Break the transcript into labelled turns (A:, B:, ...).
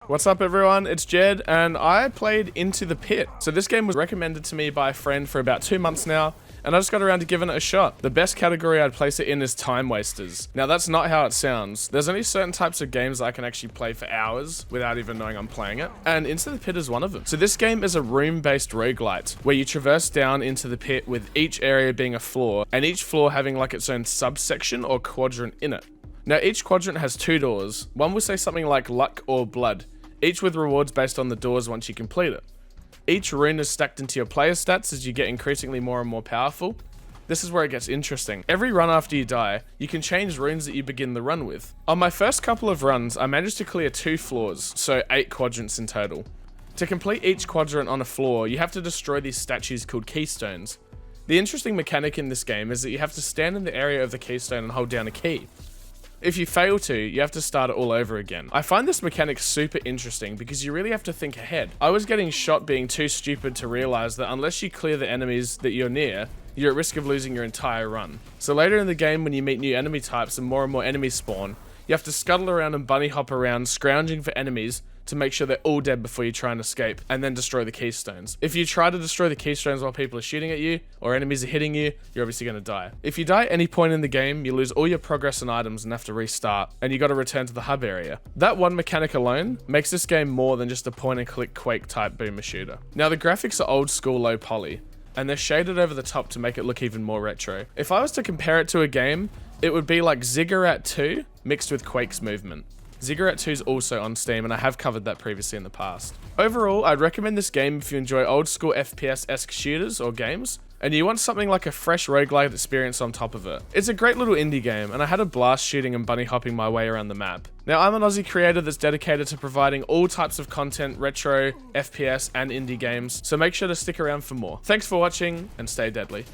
A: What's up everyone, it's Jed, and I played Into the Pit. So this game was recommended to me by a friend for about 2 months now, and I just got around to giving it a shot. The best category I'd place it in is time wasters. Now that's not how it sounds. There's only certain types of games I can actually play for hours without even knowing I'm playing it, and Into the Pit is one of them. So this game is a room-based roguelite, where you traverse down into the pit with each area being a floor, and each floor having like its own subsection or quadrant in it. Now each quadrant has 2 doors. One will say something like luck or blood, each with rewards based on the doors once you complete it. Each rune is stacked into your player stats as you get increasingly more and more powerful. This is where it gets interesting. Every run after you die, you can change runes that you begin the run with. On my first couple of runs, I managed to clear 2 floors, so 8 quadrants in total. To complete each quadrant on a floor, you have to destroy these statues called keystones. The interesting mechanic in this game is that you have to stand in the area of the keystone and hold down a key. If you fail to, you have to start it all over again. I find this mechanic super interesting because you really have to think ahead. I was getting shot being too stupid to realize that unless you clear the enemies that you're near, you're at risk of losing your entire run. So later in the game, when you meet new enemy types and more enemies spawn, you have to scuttle around and bunny hop around, scrounging for enemies to make sure they're all dead before you try and escape, and then destroy the keystones. If you try to destroy the keystones while people are shooting at you, or enemies are hitting you, you're obviously going to die. If you die at any point in the game, you lose all your progress and items and have to restart, and you got to return to the hub area. That one mechanic alone makes this game more than just a point and click Quake type boomer shooter. Now the graphics are old school low poly, and they're shaded over the top to make it look even more retro. If I was to compare it to a game, it would be like Ziggurat 2 mixed with Quake's movement. Ziggurat 2 is also on Steam, and I have covered that previously in the past. Overall, I'd recommend this game if you enjoy old school FPS-esque shooters or games, and you want something like a fresh roguelite experience on top of it. It's a great little indie game, and I had a blast shooting and bunny hopping my way around the map. Now, I'm an Aussie creator that's dedicated to providing all types of content, retro, FPS, and indie games, so make sure to stick around for more. Thanks for watching, and stay deadly.